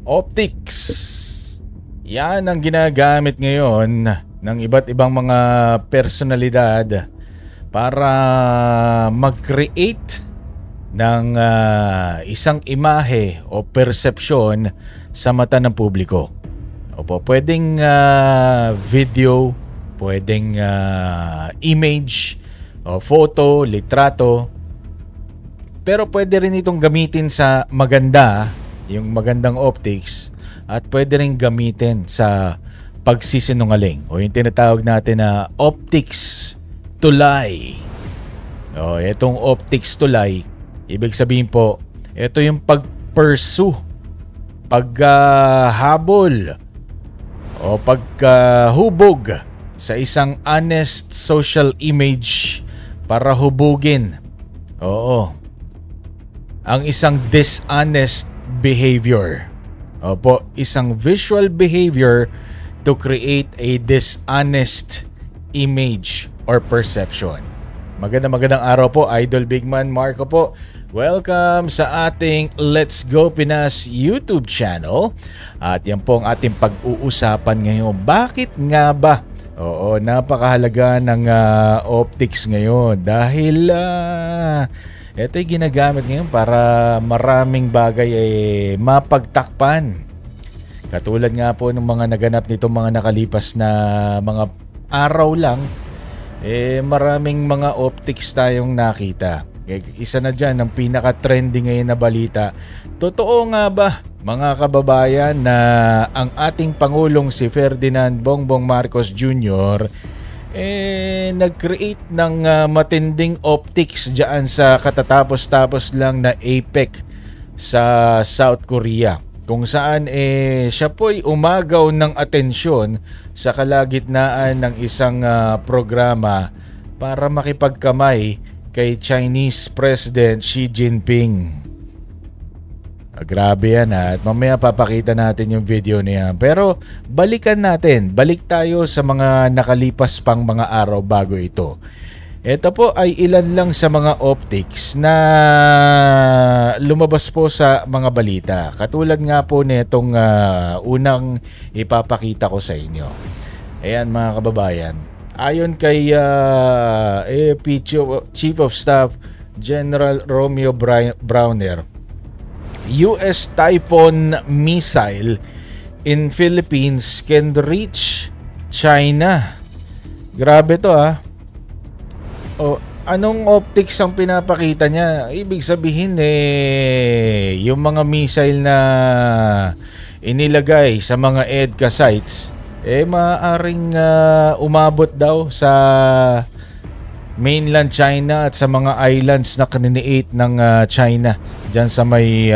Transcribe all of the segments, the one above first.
Optics. Yan ang ginagamit ngayon ng iba't ibang mga personalidad para mag-create ng isang imahe o persepsyon sa mata ng publiko. Opo, pwedeng video, pwedeng image, o photo, litrato. Pero pwede rin itong gamitin sa maganda, yung magandang optics, at pwede rin gamitin sa pagsisinungaling o yung tinatawag natin na optics to lie. O, itong optics to lie, ibig sabihin po, ito yung pag-pursue, paghabol o paghubog sa isang honest social image para hubugin. Oo. Ang isang dishonest behavior. Opo, isang visual behavior to create a dishonest image or perception. Magandang araw po, Idol Bigman Marco po. Welcome sa ating Let's Go Pinas YouTube channel. At yan po ang ating pag-uusapan ngayon. Bakit nga ba? Oo, napakahalaga ng optics ngayon dahil ito ay ginagamit ngayon para maraming bagay ay mapagtakpan. Katulad nga po ng mga naganap nitong mga nakalipas na mga araw lang, maraming mga optics tayong nakita. Isa na dyan ang pinaka-trending ngayon na balita. Totoo nga ba, mga kababayan, na ang ating Pangulong si Ferdinand Bongbong Marcos Jr. Nag-create ng matinding optics dyan sa katatapos-tapos lang na APEC sa South Korea, kung saan siya po'y umagaw ng atensyon sa kalagitnaan ng isang programa para makipagkamay kay Chinese President Xi Jinping. Grabe yan at mamaya papakita natin yung video niya. Pero balik tayo sa mga nakalipas pang mga araw bago ito. Ito po ay ilan lang sa mga optics na lumabas po sa mga balita. Katulad nga po nitong unang ipapakita ko sa inyo. Ayan mga kababayan. Ayon kay Chief of Staff General Romeo Browner, US Typhoon missile in Philippines can reach China. Grabe to O, anong optics ang pinapakita niya? Ibig sabihin yung mga missile na inilagay sa mga EDCA sites maaaring umabot daw sa mainland China at sa mga islands na kininiate ng China dyan sa may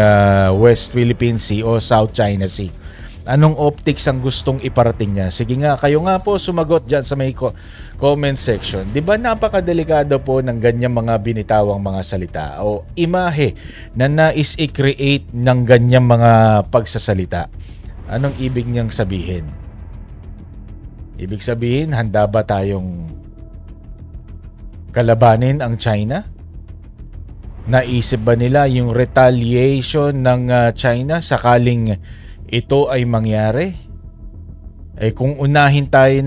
West Philippine Sea o South China Sea. Anong optics ang gustong iparating niya? Sige nga, kayo nga po sumagot dyan sa may comment section. Diba napakadelikado po ng ganyang mga binitawang mga salita o imahe na nais i-create ng ganyang mga pagsasalita? Anong ibig niyang sabihin? Ibig sabihin, handa ba tayong kalabanin ang China? Naisip ba nila yung retaliation ng China sakaling ito ay mangyari? Kung unahan tayo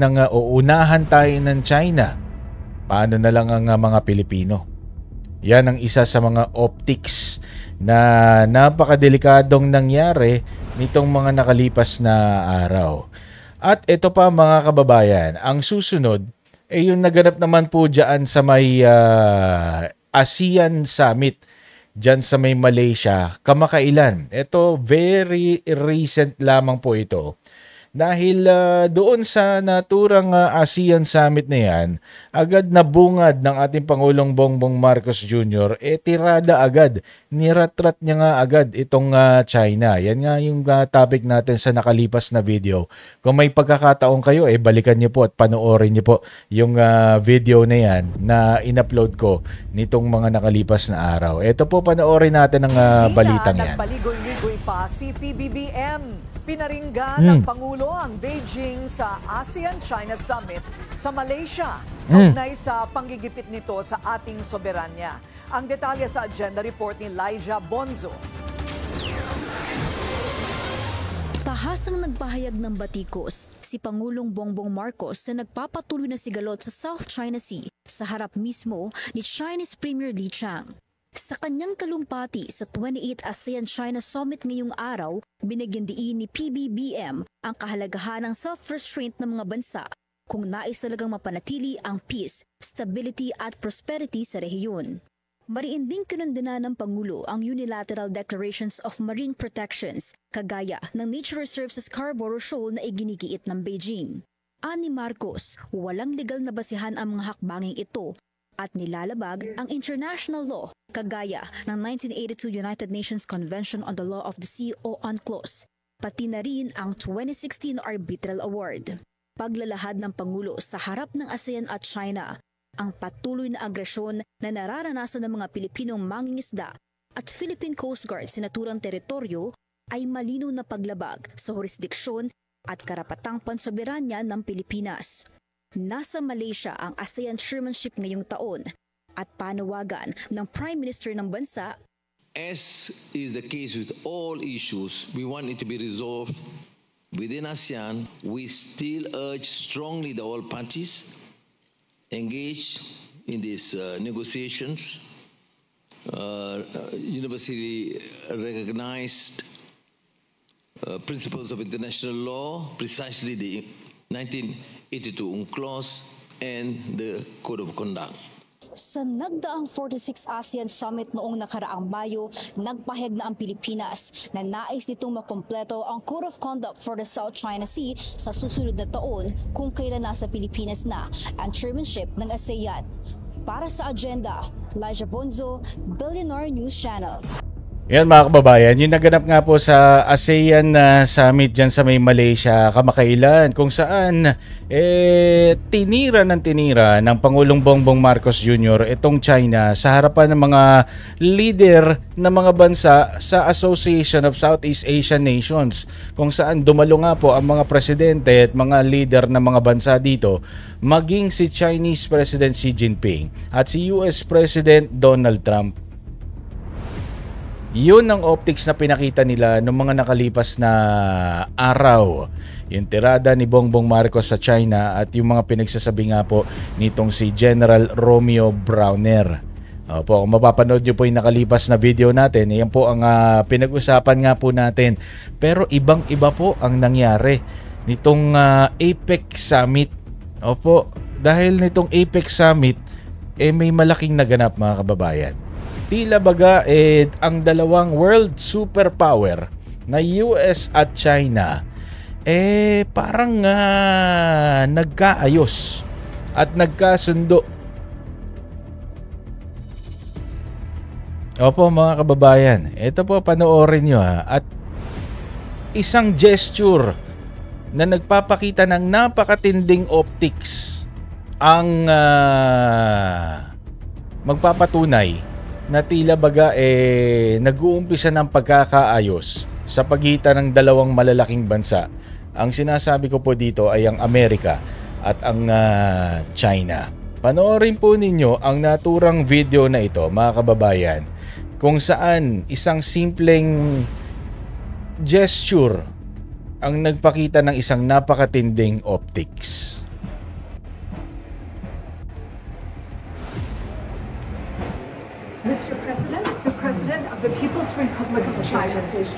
ng China, paano na lang ang mga Pilipino? Yan ang isa sa mga optics na napakadelikadong nangyari nitong mga nakalipas na araw. At ito pa mga kababayan, ang susunod yung naganap naman po dyan sa may ASEAN Summit dyan sa may Malaysia kamakailan. Ito very recent lamang po ito. Dahil doon sa naturang ASEAN Summit na yan, agad nabungad ng ating Pangulong Bongbong Marcos Jr. Tirada agad, niratrat niya nga agad itong China. Yan nga yung topic natin sa nakalipas na video. Kung may pagkakataon kayo, balikan niyo po at panoorin niyo po yung video na yan na in-upload ko nitong mga nakalipas na araw. Ito po, panoorin natin ang balitang yan. Nagpaligoy-ligoy pa si PBBM. Pinaringgan ng Pangulo ang Beijing sa ASEAN-China Summit sa Malaysia. Kaugnay sa panggigipit nito sa ating soberanya. Ang detalye sa agenda report ni Elijah Bonzo. Mahasang nagpahayag ng batikos si Pangulong Bongbong Marcos na nagpapatuloy na sigalot sa South China Sea sa harap mismo ni Chinese Premier Li Qiang. Sa kanyang talumpati sa 28th ASEAN-China Summit ngayong araw, binigyan diin ni PBBM ang kahalagahan ng self-restraint ng mga bansa kung nais talagang mapanatili ang peace, stability at prosperity sa rehiyon. Mariin ding kinundina ng Pangulo ang unilateral declarations of marine protections kagaya ng nature reserve sa Scarborough Shoal na iginigiit ng Beijing. Ani Marcos, walang legal na basihan ang mga hakbanging ito at nilalabag ang international law kagaya ng 1982 United Nations Convention on the Law of the Sea o UNCLOS, pati na rin ang 2016 Arbitral Award. Paglalahad ng Pangulo sa harap ng ASEAN at China ang patuloy na agresyon na nararanasan ng mga Pilipinong mangingisda at Philippine Coast Guard sa naturang teritoryo ay malinaw na paglabag sa jurisdiksyon at karapatang pansoberanya ng Pilipinas. Nasa Malaysia ang ASEAN chairmanship ngayong taon at panawagan ng Prime Minister ng bansa. As is the case with all issues, we want it to be resolved within ASEAN. We still urge strongly the all parties engage in these negotiations, universally recognized principles of international law, precisely the 1982 UNCLOS and the Code of Conduct. Sa nagdaang 46 ASEAN Summit noong nakaraang Mayo, nagpahayag na ang Pilipinas na nais nitong makumpleto ang Code of Conduct for the South China Sea sa susunod na taon kung kailan nasa Pilipinas na ang chairmanship ng ASEAN. Para sa agenda, Elijah Bonzo, Billionaire News Channel. Yan mga kababayan, yung naganap nga po sa ASEAN Summit dyan sa may Malaysia kamakailan kung saan tinira ng Pangulong Bongbong Marcos Jr. itong China sa harapan ng mga leader ng mga bansa sa Association of Southeast Asian Nations kung saan dumalo nga po ang mga presidente at mga leader ng mga bansa dito, maging si Chinese President Xi Jinping at si US President Donald Trump. Yun ang optics na pinakita nila noong mga nakalipas na araw. Yung tirada ni Bongbong Marcos sa China at yung mga pinagsasabi nga po nitong si General Romeo Browner. Opo, kung mapapanood nyo po yung nakalipas na video natin, yan po ang pinag-usapan nga po natin. Pero ibang-iba po ang nangyari nitong APEC Summit. Opo, dahil nitong APEC Summit, may malaking naganap mga kababayan. Tila baga ang dalawang world superpower na US at China parang nagkaayos at nagkasundo. Opo mga kababayan, ito po panoorin nyo at isang gesture na nagpapakita ng napakatinding optics ang magpapatunay na tila baga nag-uumpisa ng pagkakaayos sa pagitan ng dalawang malalaking bansa. Ang sinasabi ko po dito ay ang Amerika at ang China. Panoorin po ninyo ang naturang video na ito mga kababayan kung saan isang simpleng gesture ang nagpakita ng isang napakatinding optics. Mr. President, the President of the People's Republic of China. Good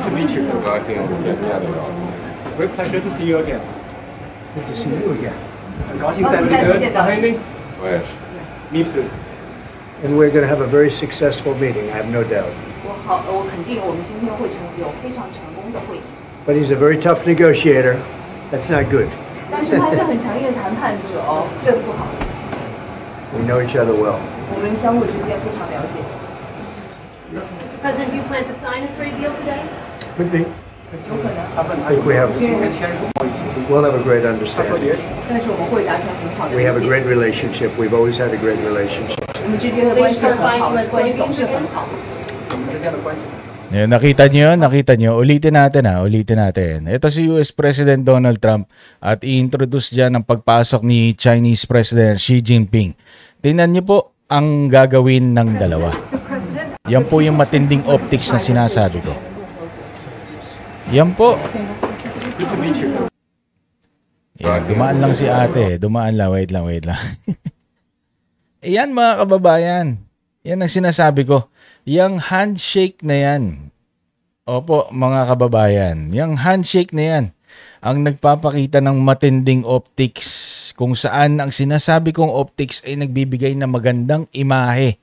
to meet you. Great pleasure to see you again. Good to see you again. 很高兴再见。Me too. And we're going to have a very successful meeting, I have no doubt. 我肯定我们今天会有非常成功的会议。 But he's a very tough negotiator. That's not good. 但是他是很强硬的谈判者哦，这不好。 We know each other well. 我们相互之间非常了解。 Mr. President, do you plan to sign a trade deal today? Could be. 有可能， I think we'll have a great understanding. 但是我们会达成很好的 We 理 have a 解。 great relationship. We've always had a great relationship. 我们之间的关系很好，关系总是很好。 Nakita nyo? Ulitin natin. Ito si US President Donald Trump at i-introduce dyan ang pagpasok ni Chinese President Xi Jinping. Tingnan nyo po ang gagawin ng dalawa. The President Yan po yung matinding optics na sinasabi ko. Yan po. Yan, dumaan lang si ate. Dumaan lang. Wait lang. Yan mga kababayan. Yan ang sinasabi ko. Yang handshake na yan. Opo mga kababayan. Yang handshake na yan ang nagpapakita ng matinding optics. Kung saan ang sinasabi kong optics ay nagbibigay ng magandang imahe.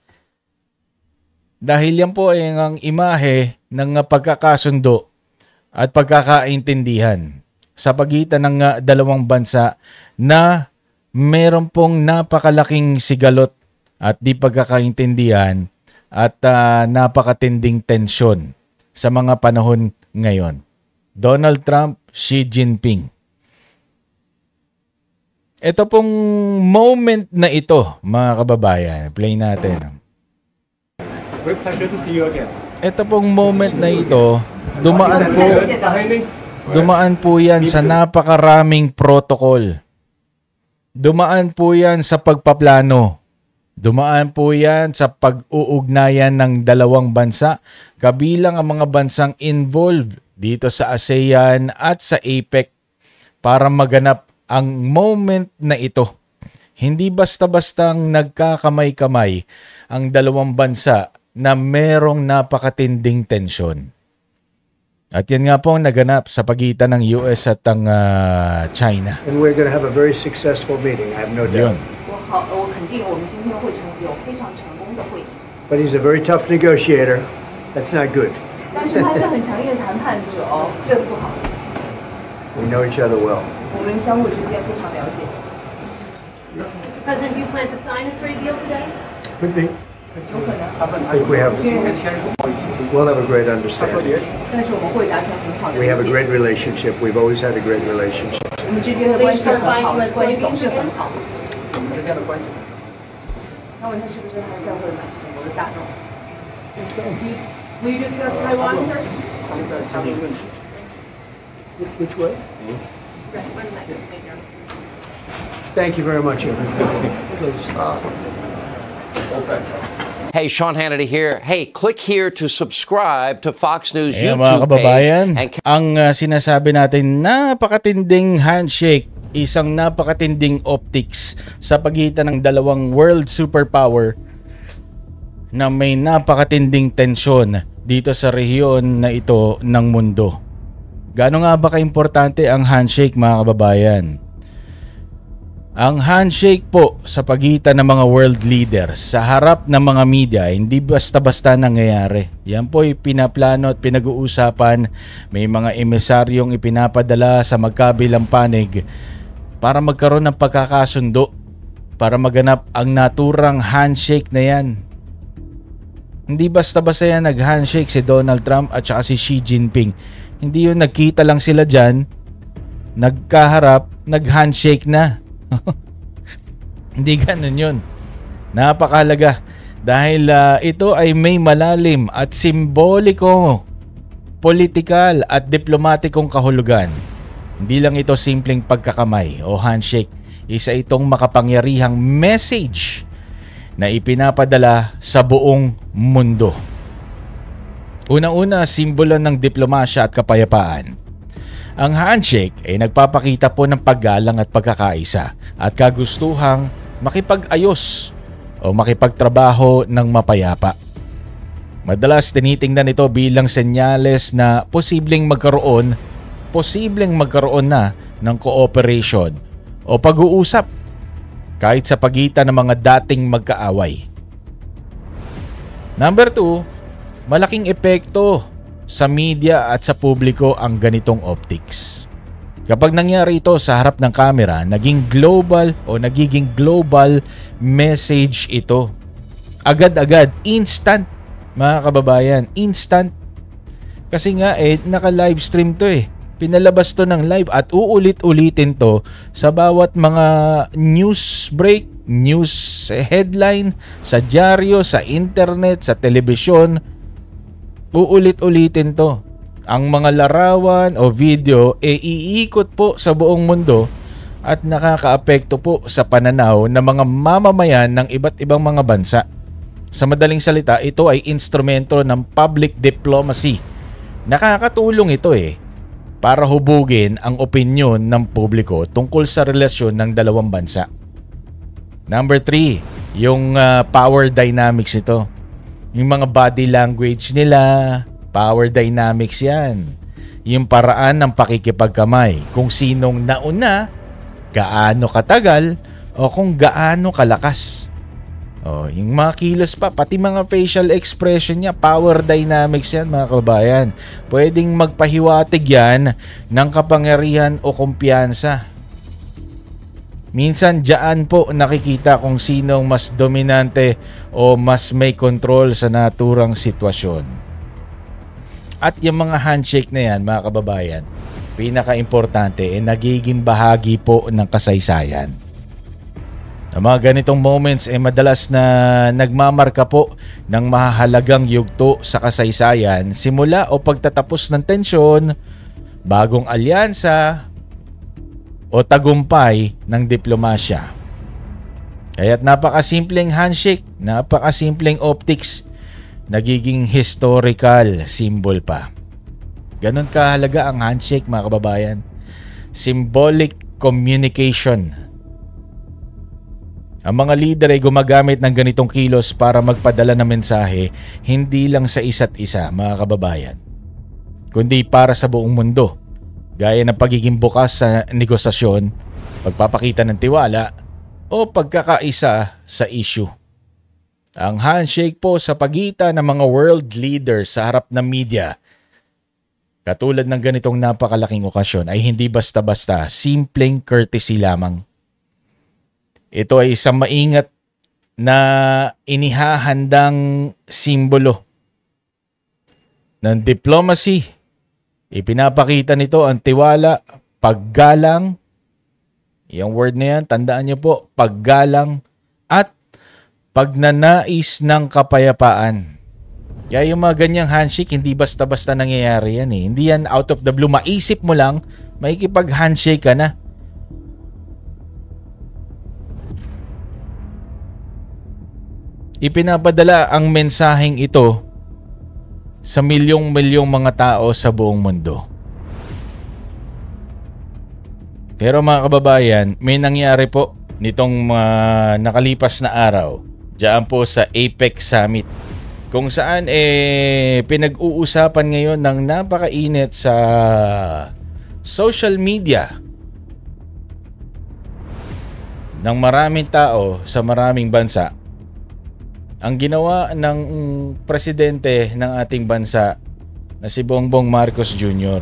Dahil yan po ay ang imahe ng pagkakasundo at pagkakaintindihan sa pagitan ng dalawang bansa na meron pong napakalaking sigalot at di pagkakaintindihan at napakatinding tensyon sa mga panahon ngayon. Donald Trump, Xi Jinping. Ito pong moment na ito, mga kababayan, play natin. Great pleasure to see you again. Ito pong moment na ito, dumaan po yan sa napakaraming protocol. Dumaan po yan sa pagpaplano. Dumaan po yan sa pag-uugnayan ng dalawang bansa, kabilang ang mga bansang involved dito sa ASEAN at sa APEC para maganap ang moment na ito. Hindi basta-bastang nagkakamay-kamay ang dalawang bansa na merong napakatinding tensyon. At yan nga po ang naganap sa pagitan ng US at ang China. And we're going to have a very successful meeting, I have no doubt. But he's a very tough negotiator. That's not good. We know each other well. Mr. President, do you plan to sign a trade deal today? Could be. I think we'll have a great understanding. We have a great relationship. We've always had a great relationship. Please certify U.S. soybeans again? Will you discuss Taiwan, sir? Which way? Thank you very much, everybody. Please. Hey, Sean Hannity here. Hey, click here to subscribe to Fox News mga YouTube kababayan, page. ang sinasabi natin, napakatinding handshake, isang napakatinding optics sa pagitan ng dalawang world superpower na may napakatinding tensyon dito sa rehiyon na ito ng mundo. Gaano nga ba kaimportante ang handshake, mga kababayan? Ang handshake po sa pagitan ng mga world leaders sa harap ng mga media, hindi basta-basta nangyayari. Yan po ay pinaplano at pinag-uusapan. May mga emisaryong ipinapadala sa magkabilang panig para magkaroon ng pagkakasundo, para maganap ang naturang handshake na yan. Hindi basta-basta yan nag-handshake si Donald Trump at saka si Xi Jinping. Hindi yun nagkita lang sila dyan, nagkaharap, nag-handshake na. Hindi ganun yun. Napakahalaga dahil ito ay may malalim at simboliko, politikal at diplomatikong kahulugan. Hindi lang ito simpleng pagkakamay o handshake. Isa itong makapangyarihang message na ipinapadala sa buong mundo. Una-una, simbolo ng diplomasya at kapayapaan. Ang handshake ay nagpapakita po ng paggalang at pagkakaisa at kagustuhang makipag-ayos o makipagtrabaho ng mapayapa. Madalas tinitingnan ito bilang senyales na posibleng magkaroon na ng cooperation o pag-uusap kahit sa pagitan ng mga dating magkaaway. Number 2, malaking epekto sa media at sa publiko ang ganitong optics. Kapag nangyari ito sa harap ng kamera, naging global message ito. Agad-agad, instant, mga kababayan, instant. Kasi nga naka-live stream to Pinalabas to ng live at uulit-ulitin to sa bawat mga news break, news headline, sa dyaryo, sa internet, sa telebisyon. Uulit-ulitin to. Ang mga larawan o video iikot po sa buong mundo at nakakaapekto po sa pananaw ng mga mamamayan ng iba't ibang mga bansa. Sa madaling salita, ito ay instrumento ng public diplomacy. Nakakatulong ito para hubugin ang opinyon ng publiko tungkol sa relasyon ng dalawang bansa. Number 3, yung power dynamics ito. Yung mga body language nila, power dynamics yan. Yung paraan ng pakikipagkamay, kung sinong nauna, gaano katagal, o kung gaano kalakas. Yung mga kilos pa, pati mga facial expression niya, power dynamics yan mga kababayan. Pwedeng magpahiwatig yan ng kapangyarihan o kumpiyansa. Minsan dyan po nakikita kung sino mas dominante o mas may control sa naturang sitwasyon. At yung mga handshake na yan mga kababayan, pinaka-importante nagiging bahagi po ng kasaysayan. Ang mga ganitong moments madalas na nagmamarka po ng mahalagang yugto sa kasaysayan, simula o pagtatapos ng tensyon, bagong alyansa, o tagumpay ng diplomasya. Kaya't napakasimpleng handshake, napakasimpleng optics, nagiging historical symbol pa. Ganon kahalaga ang handshake mga kababayan. Symbolic communication. Ang mga leader ay gumagamit ng ganitong kilos para magpadala ng mensahe hindi lang sa isa't isa mga kababayan, kundi para sa buong mundo. Gaya ng pagiging bukas sa negosasyon, pagpapakita ng tiwala, o pagkakaisa sa issue. Ang handshake po sa pagitan ng mga world leaders sa harap ng media, katulad ng ganitong napakalaking okasyon, ay hindi basta-basta simpleng courtesy lamang. Ito ay isang maingat na inihahandang simbolo ng diplomacy. Ipinapakita nito ang tiwala, paggalang, yung word na yan, tandaan niyo po, paggalang at pagnanais ng kapayapaan. Kaya yung mga ganyang handshake, hindi basta-basta nangyayari yan Hindi yan out of the blue. Maisip mo lang, makikipag-handshake ka na. Ipinapadala ang mensaheng ito sa milyong-milyong mga tao sa buong mundo. Pero mga kababayan, may nangyari po nitong nakalipas na araw diyan po sa APEC Summit, kung saan pinag-uusapan ngayon ng napakainit sa social media ng maraming tao sa maraming bansa ang ginawa ng presidente ng ating bansa na si Bongbong Marcos Jr.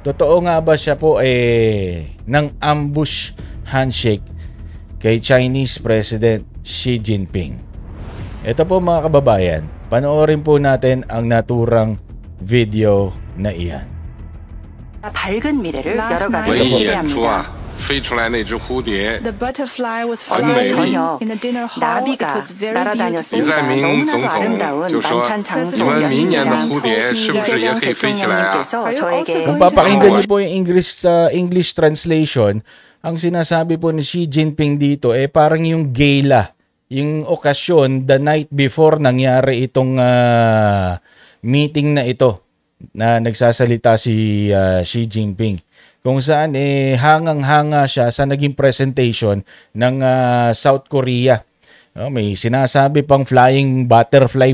Totoo nga ba siya po ng ambush handshake kay Chinese President Xi Jinping? Ito po mga kababayan, panoorin po natin ang naturang video na iyan. 밝은 미래를 여러 가지 기대합니다. 飞出来那只蝴蝶 The butterfly was 很美丽。 저녁 in the dinner hall. It 나비가 was very 날아다녔습니다. 李在明总 너무나도 统 아름다운 就说 만찬 你们明年的 장소였습니다. 蝴蝶是不是也可以飞起来啊？ 대통령님께서 저에게 Kung papakinggan niyo po yung English translation, ang sinasabi po ni Xi Jinping dito parang yung gala, yung okasyon the night before nangyari itong meeting na ito na nagsasalita si Xi Jinping. Kung saan hangang-hanga siya sa naging presentation ng South Korea. May sinasabi pang flying butterfly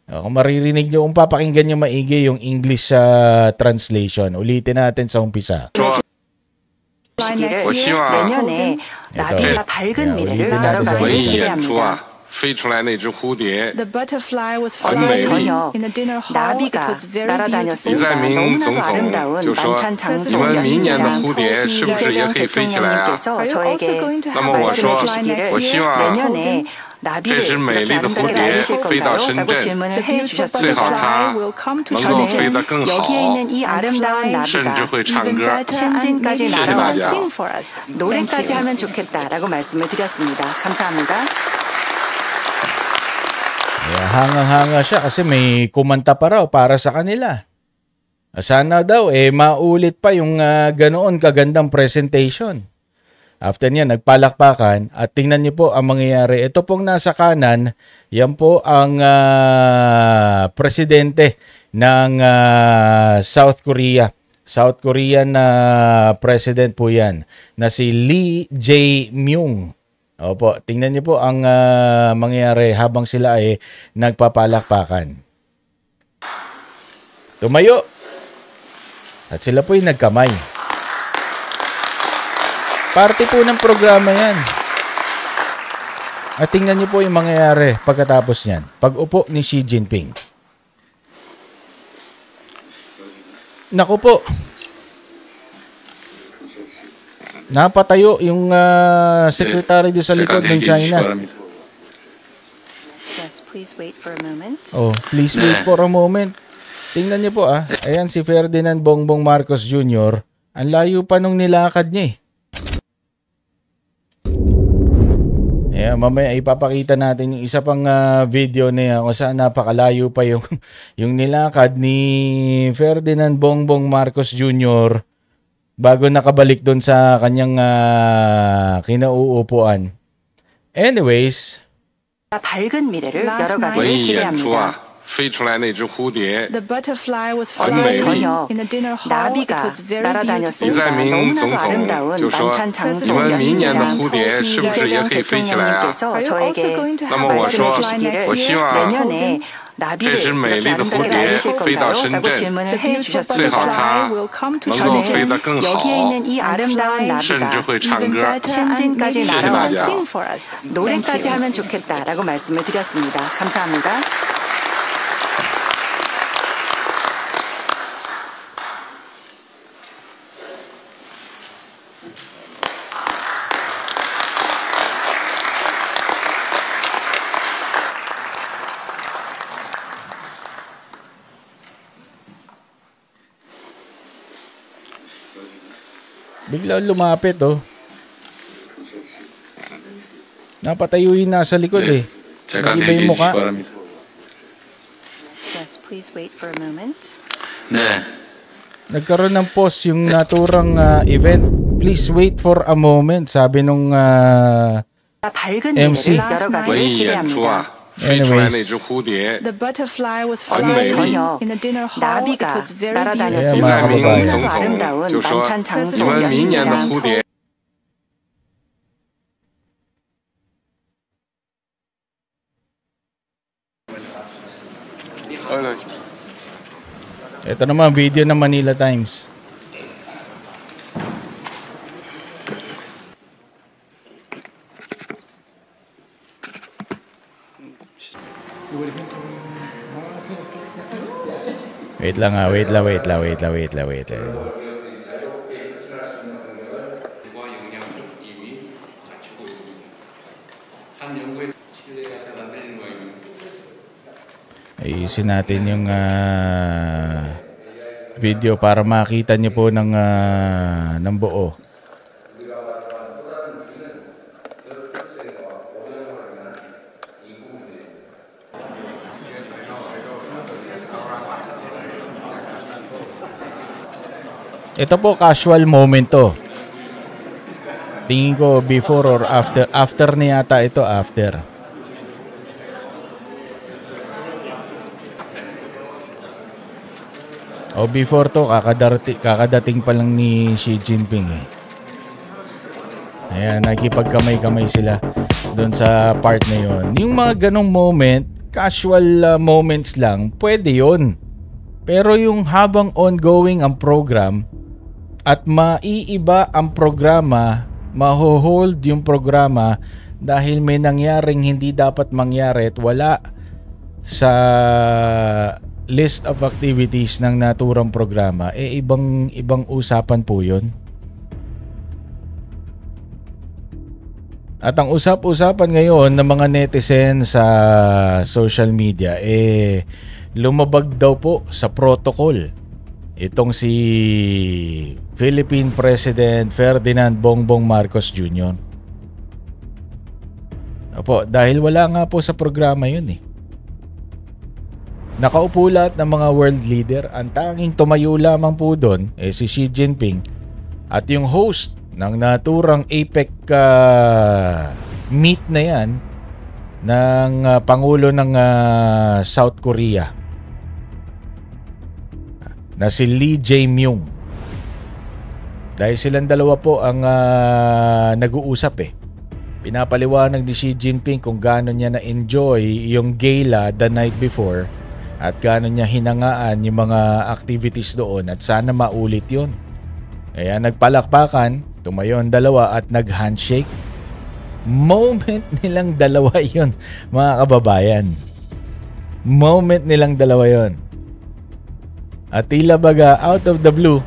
Kung maririnig nyo, kung papakinggan nyo maigi yung English translation. Ulitin natin sa umpisa. 시기를 내년에 나비가 밝은 미래를 여러 가지 기대합니다. 飞出来那只蝴蝶 The butterfly was 很美丽。 저녁 in the dinner hall. It 나비가 was very 李 날아다녔습니다. 在明 너무나도 总统 아름다운 就说 만찬 你们明年的 장소였습니다. 蝴蝶是不是也可以飞起来啊？ 대통령님께서 Are you also 저에게 going to 那 have 么我 a 说 butterfly 我 next 希 year? 望 내년에 나비를 这只美丽的 이렇게 蝴蝶 날리실 飞到 건가요? 深 라고 圳 질문을 最 해주셨습니다. 好它 will come to 能够飞 Shenzhen. 得更好 여기에 있는 이 아름다운 甚至 나비가 会唱 Even 歌 better, and 신진까지 maybe 날아와서 she will sing for us. 노래까지 Thank you. 하면 좋겠다라고 말씀을 드렸습니다. 감사합니다. Hanga-hanga siya kasi may kumanta pa raw para sa kanila. Sana daw maulit pa yung ganoon kagandang presentation. After niya, nagpalakpakan at tingnan niyo po ang mangyayari. Ito pong nasa kanan, yan po ang presidente ng South Korea. South Korean president po yan na si Lee Jae-myung. Opo, tingnan niyo po ang mangyayari habang sila ay nagpapalakpakan. Tumayo. At sila po ay nagkamay. Parte po ng programa yan. At tingnan niyo po yung mangyayari pagkatapos niyan. Pag-upo ni Xi Jinping. Naku po. Napatayo yung secretary doon sa likod ng China. Yes, please wait for a moment. Oh, please wait for a moment. Tingnan niyo po Ayan si Ferdinand Bongbong Marcos Jr. Ang layo pa nung nilakad niya eh. Ayan, mamaya ipapakita natin yung isa pang video niya kung saan napakalayo pa yung nilakad ni Ferdinand Bongbong Marcos Jr. bago nakabalik doon sa kanyang kinauupuan. Anyways, 밝은 미래를 열어가기를 기대합니다. The butterfly was flying 저녁 in the dinner hall. It 나비가 was very 날아다녔습니다. 너무나도 아름다운 만찬 장소였습니다. 이재명 대통령님께서 저에게 말씀해 주시기를 내년에 나비를 이렇게 아름답게 날리실 건가요? 라고 질문을 해주셨습니다. 저는 여기에 있는 이 아름다운 나비가 신진까지 날아와서 노래까지 하면 좋겠다라고 말씀을 드렸습니다. 감사합니다. bigla lumapit Napatayo yung nasa likod Nag-iba yung mukha. Yes, please wait for a moment. Nagkaroon ng pause yung naturang event. Please wait for a moment, sabi nung MC. Anyways, the butterfly was flying in the dinner hall. It was very 너무나도 아름다운 만찬 장소였습니다. ito naman video ng Manila Times. Wait lang. Ayusin natin yung video para makita niyo po ng buo. Ito po casual moment to. Tingin ko before or after. After na yata ito, after. O before to, kakadating pa lang ni Xi Jinping Ayan, nakikipagkamay-kamay sila doon sa part na yon. Yung mga ganong moment, casual moments lang, pwede yon. Pero yung habang ongoing ang program at maiiba ang programa, maho-hold yung programa dahil may nangyaring hindi dapat mangyari at wala sa list of activities ng naturang programa, ibang usapan po yun. At ang usap-usapan ngayon ng mga netizen sa social media, lumabag daw po sa protocol itong si Philippine President Ferdinand Bongbong Marcos Jr. Opo, dahil wala nga po sa programa yun Nakaupo lahat ng mga world leader. Ang tanging tumayo lamang po doon si Xi Jinping at yung host ng naturang APEC meet na yan ng Pangulo ng South Korea na si Lee Jae-myung. Dahil silang dalawa po ang nag-uusap Pinapaliwanag ni Xi Jinping kung gaano niya na-enjoy yung gala the night before at gaano niya hinangaan yung mga activities doon at sana maulit yun. Kaya nagpalakpakan, tumayo ang dalawa at nag-handshake. Moment nilang dalawa yun, mga kababayan. Moment nilang dalawa yun. At tila baga out of the blue,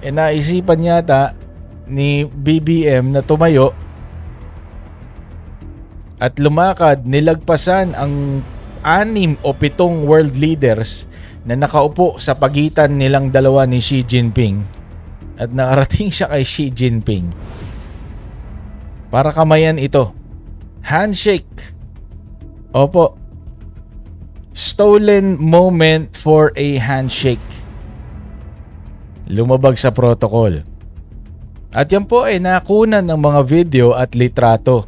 naisipan yata ni BBM na tumayo at lumakad, nilagpasan ang 6 o 7 world leaders na nakaupo sa pagitan nilang dalawa ni Xi Jinping at nakarating siya kay Xi Jinping para kamayan ito. Handshake. Opo. Stolen moment for a handshake. Lumabag sa protocol. At yan po ay nakunan ng mga video at litrato.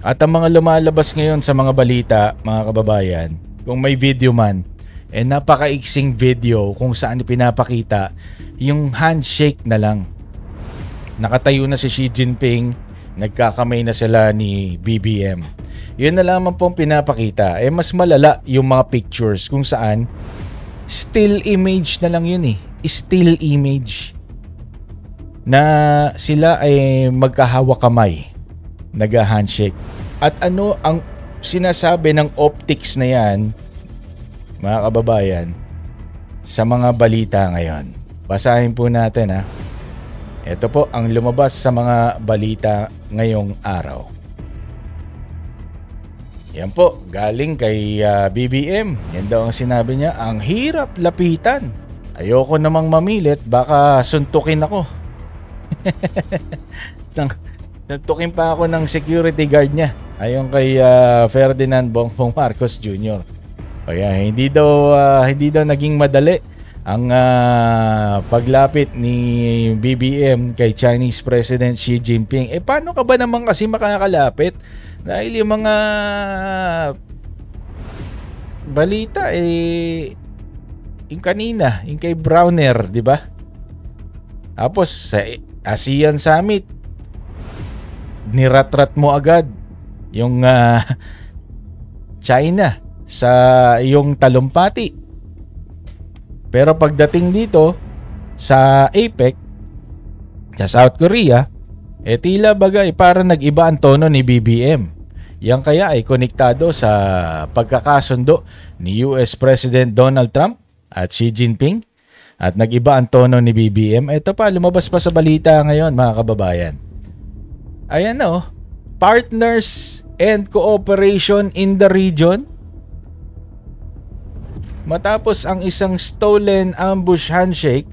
At ang mga lumalabas ngayon sa mga balita, mga kababayan, kung may video man, napakaiksing video kung saan pinapakita yung handshake na lang. Nakatayo na si Xi Jinping, nagkakamay na sila ni BBM. Yun na lamang pong pinapakita. Mas malala yung mga pictures kung saan still image na lang yun Still image na sila ay magkahawak kamay, nag-handshake. At ano ang sinasabi ng optics na yan, mga kababayan, sa mga balita ngayon? Basahin po natin Ito po ang lumabas sa mga balita ngayong araw. Yan po, galing kay BBM. Yan daw ang sinabi niya, ang hirap lapitan. Ayoko namang mamilit, baka suntukin ako. Suntukin pa ako ng security guard niya. Ayon kay Ferdinand Bongbong Marcos Jr. Kaya hindi daw naging madali ang paglapit ni BBM kay Chinese President Xi Jinping. Paano ka ba naman kasi makakalapit? Dahil yung mga balita yung kanina, yung kay Browner, di ba? Tapos sa ASEAN Summit, niratrat mo agad yung China sa yung talumpati. Pero pagdating dito sa APEC, sa South Korea, tila bagay para nag-iba ang tono ni BBM. Yan kaya ay konektado sa pagkakasundo ni US President Donald Trump at Xi Jinping at nag-iba ang tono ni BBM. Ito pa, lumabas pa sa balita ngayon, mga kababayan. Ayan partners and cooperation in the region. Matapos ang isang stolen ambush handshake,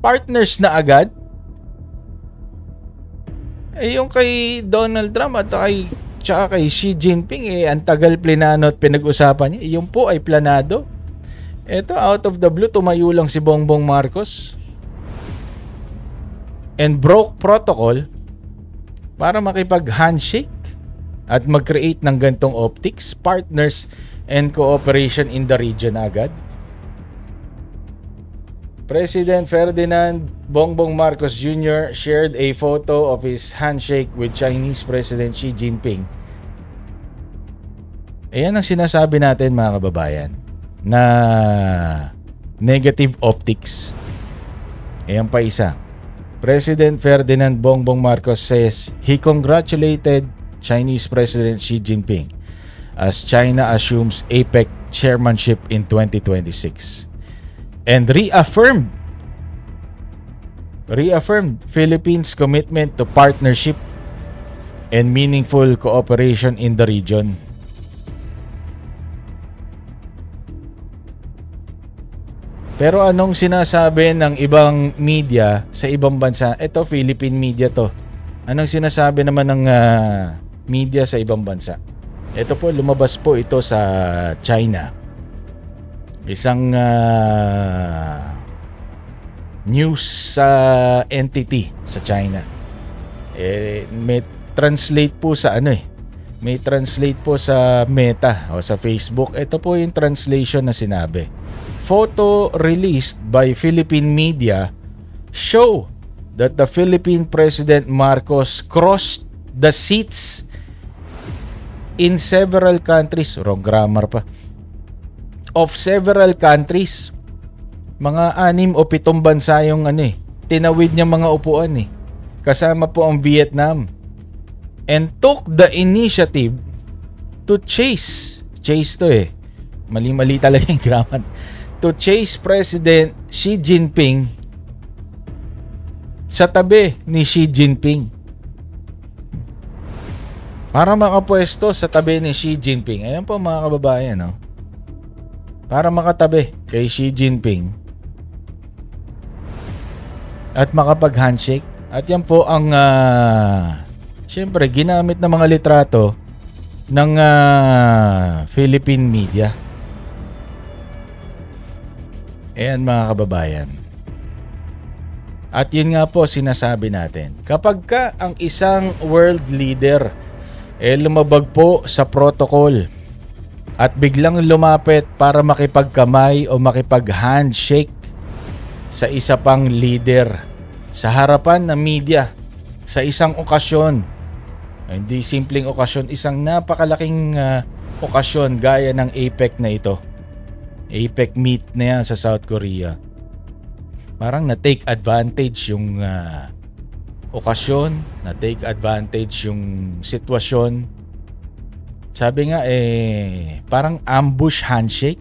partners na agad. Yung kay Donald Trump at tsaka kay Xi Jinping ang tagal plinano at pinag-usapan niya. Yung po ay planado. Ito, out of the blue, tumayo lang si Bongbong Marcos and broke protocol para makipag-handshake at mag-create ng gantong optics, partners and cooperation in the region agad. President Ferdinand Bongbong Marcos Jr. shared a photo of his handshake with Chinese President Xi Jinping. Ayan ang sinasabi natin, mga kababayan, na negative optics. Ayan pa isa. President Ferdinand Bongbong Marcos says he congratulated Chinese President Xi Jinping as China assumes APEC chairmanship in 2026 and reaffirmed Philippines' commitment to partnership and meaningful cooperation in the region. Pero anong sinasabi ng ibang media sa ibang bansa? Ito, Philippine media to. Anong sinasabi naman ng media sa ibang bansa? Ito po, lumabas po ito sa China. Isang news entity sa China. May translate po sa may translate po sa Meta o sa Facebook. Ito po yung translation na sinabi. Photo released by Philippine media show that the Philippine President Marcos crossed the seats in several countries. Wrong grammar pa. Of several countries. Mga 6 o 7 bansa yung tinawid niya mga upuan Kasama po ang Vietnam. And took the initiative to chase to mali-mali talaga yung grammar, to chase President Xi Jinping sa tabi ni Xi Jinping para makapwesto sa tabi ni Xi Jinping. Ayan po mga kababayan, no? Para makatabi kay Xi Jinping at makapag-handshake. At yan po ang siyempre, ginamit na mga litrato ng Philippine media. Ayan mga kababayan. At yun nga po sinasabi natin. Kapag ka ang isang world leader lumabag po sa protocol at biglang lumapit para makipagkamay o makipag-handshake sa isa pang leader sa harapan ng media sa isang okasyon, hindi simpleng okasyon, isang napakalaking okasyon gaya ng APEC na ito. APEC meet na yan sa South Korea. Parang na-take advantage yung okasyon, na-take advantage yung sitwasyon. Sabi nga parang ambush handshake.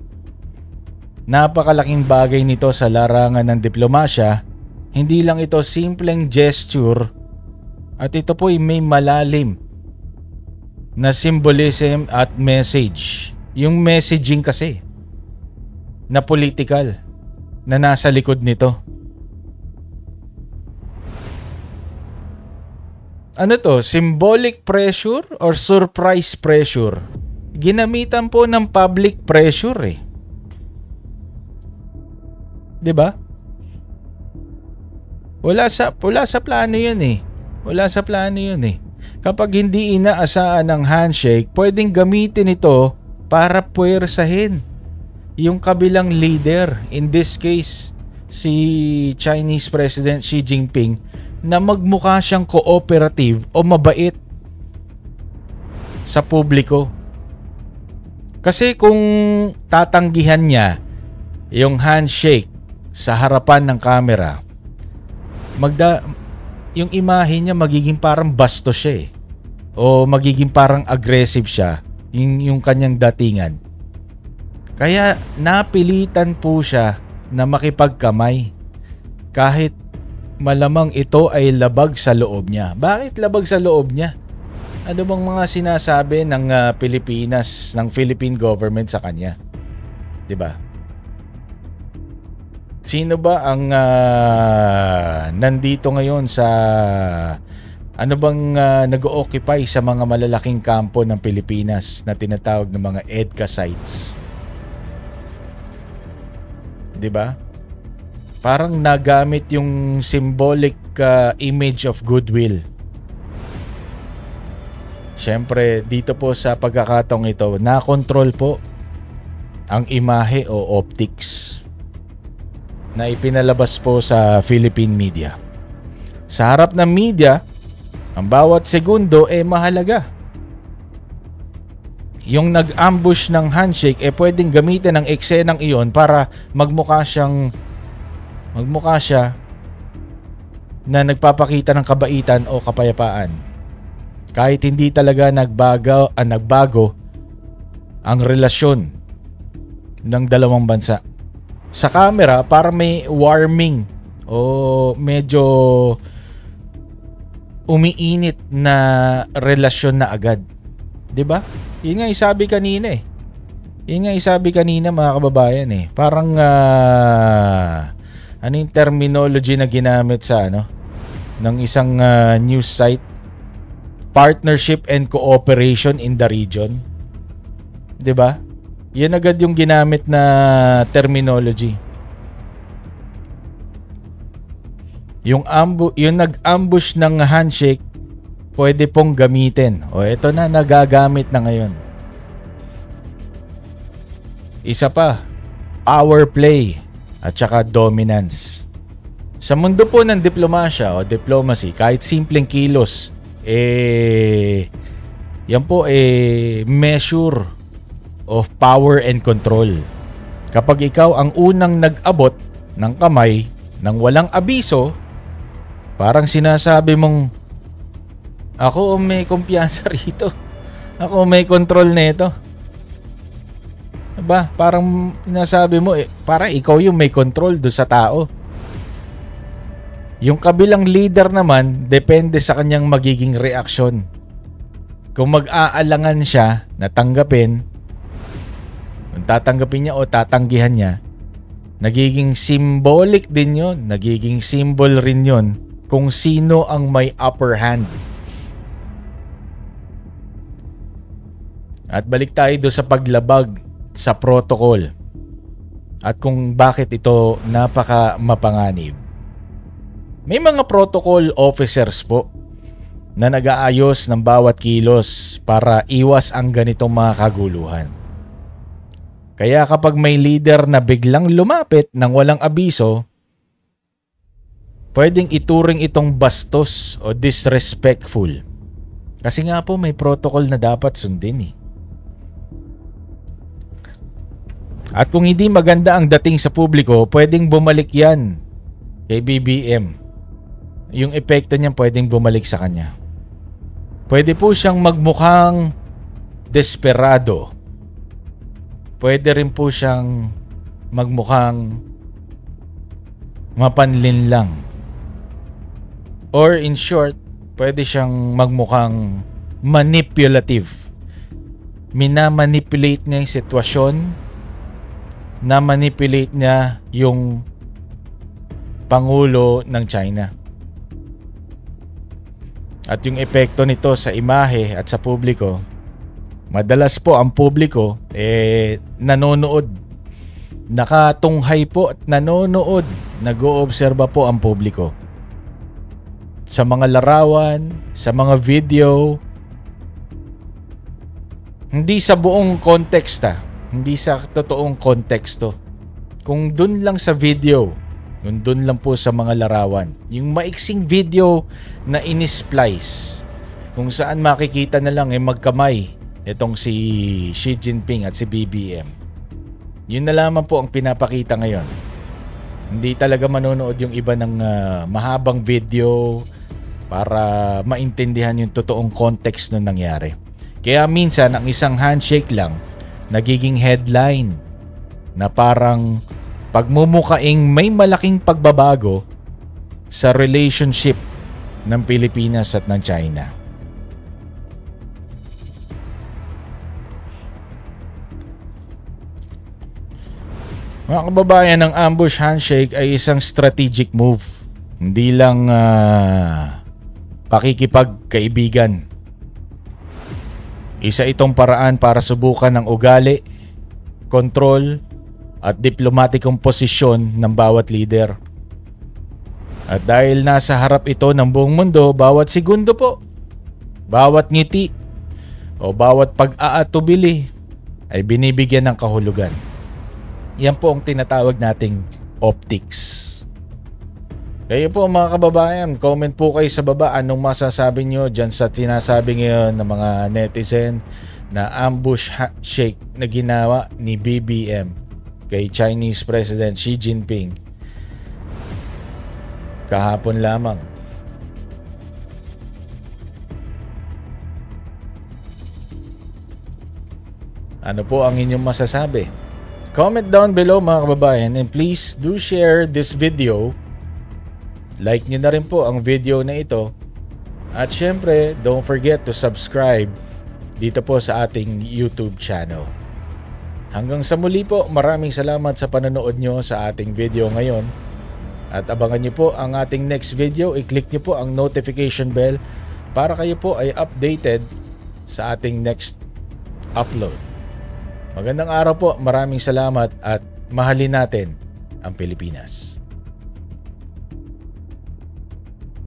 Napakalaking bagay nito sa larangan ng diplomasya. Hindi lang ito simpleng gesture, at ito po ay may malalim na symbolism at message. Yung messaging kasi na political na nasa likod nito. Ano to? Symbolic pressure or surprise pressure? Ginamitan po ng public pressure 'Di ba? Wala sa plano 'yun Wala sa plano yun Kapag hindi inaasahan ng handshake, pwedeng gamitin ito para puwersahin yung kabilang leader. In this case, si Chinese President Xi Jinping, na magmukha siyang cooperative o mabait sa publiko. Kasi kung tatanggihan niya yung handshake sa harapan ng camera, yung imahe niya magiging parang bastos siya o magiging parang aggressive siya yung kanyang datingan. Kaya napilitan po siya na makipagkamay kahit malamang ito ay labag sa loob niya. Bakit labag sa loob niya? Ano bang mga sinasabi ng Pilipinas, ng Philippine government sa kanya? 'Di ba? Sino ba ang nandito ngayon sa nag-o-occupy sa mga malalaking kampo ng Pilipinas na tinatawag ng mga EDCA sites? 'Di ba? Parang nagamit yung symbolic image of goodwill. Siyempre, dito po sa pagkakataong ito, na-control po ang imahe o optics na ipinalabas po sa Philippine media. Sa harap ng media, ang bawat segundo mahalaga. Yung nag-ambush ng handshake pwedeng gamitin ng eksenang iyon para magmukha siya na nagpapakita ng kabaitan o kapayapaan. Kahit hindi talaga nagbago ang relasyon ng dalawang bansa. Sa camera, para may warming o medyo umiinit na relasyon na agad. 'Di ba? Yun nga isabi kanina mga kababayan Parang ano yung terminology na ginamit sa ng isang news site? Partnership and cooperation in the region. 'Di ba? Yan agad yung ginamit na terminology. Yung nag-ambush ng handshake, pwede pong gamitin. O ito na, nagagamit na ngayon. Isa pa, power play at saka dominance. Sa mundo po ng diplomasya o diplomacy, kahit simpleng kilos, yan po measure of power and control. Kapag ikaw ang unang nag-abot ng kamay nang walang abiso, parang sinasabi mong, ako ang may kumpiyansa rito. Ako may control nito. Diba? Parang sinasabi mo, parang ikaw yung may control doon sa tao. Yung kabilang leader naman, depende sa kanyang magiging reaksyon. Kung mag-aalangan siya na tanggapin, kung tatanggapin niya o tatanggihan niya, nagiging symbolic din yun, nagiging symbol rin yun kung sino ang may upper hand. At balik tayo doon sa paglabag sa protocol at kung bakit ito napaka mapanganib. May mga protocol officers po na nag-aayos ng bawat kilos para iwas ang ganitong mga kaguluhan. Kaya kapag may leader na biglang lumapit ng walang abiso, pwedeng ituring itong bastos o disrespectful. Kasi nga po may protocol na dapat sundin eh. At kung hindi maganda ang dating sa publiko, pwedeng bumalik yan kay BBM. Yung epekto niyan pwedeng bumalik sa kanya. Pwede po siyang magmukhang desperado. Pwede rin po siyang magmukhang mapanlinlang. Or in short, pwede siyang magmukhang manipulative. Minamanipulate niya yung sitwasyon, na-manipulate niya yung Pangulo ng China. At yung epekto nito sa imahe at sa publiko, madalas po ang publiko nanonood. Nakatunghay po at nanonood. Nag-oobserba po ang publiko. Sa mga larawan, sa mga video, hindi sa buong context hindi sa totoong konteksto. Kung dun lang sa video, kung dun lang po sa mga larawan, yung maiksing video na inisplice, kung saan makikita na lang magkamay itong si Xi Jinping at si BBM. Yun na lamang po ang pinapakita ngayon. Hindi talaga manonood yung iba ng mahabang video para maintindihan yung totoong context ng nangyari. Kaya minsan ang isang handshake lang nagiging headline na parang pagmumukaing may malaking pagbabago sa relationship ng Pilipinas at ng China. Mga kababayan, ang ambush handshake ay isang strategic move. Hindi lang pakikipagkaibigan. Isa itong paraan para subukan ang ugali, kontrol, at diplomatikong posisyon ng bawat leader. At dahil nasa harap ito ng buong mundo, bawat segundo po, bawat ngiti, o bawat pag-aatubili ay binibigyan ng kahulugan. Yan po ang tinatawag nating optics. Kayo po mga kababayan, comment po kayo sa baba anong masasabi nyo dyan sa sinasabi ngayon ng mga netizen na ambush handshake na ginawa ni BBM kay Chinese President Xi Jinping kahapon lamang. Ano po ang inyong masasabi? Comment down below mga kababayan, and please do share this video. Like nyo na rin po ang video na ito. At syempre, don't forget to subscribe dito po sa ating YouTube channel. Hanggang sa muli po, maraming salamat sa panonood nyo sa ating video ngayon. At abangan nyo po ang ating next video. I-click nyo po ang notification bell para kayo po ay updated sa ating next upload. Magandang araw po, maraming salamat at mahalin natin ang Pilipinas.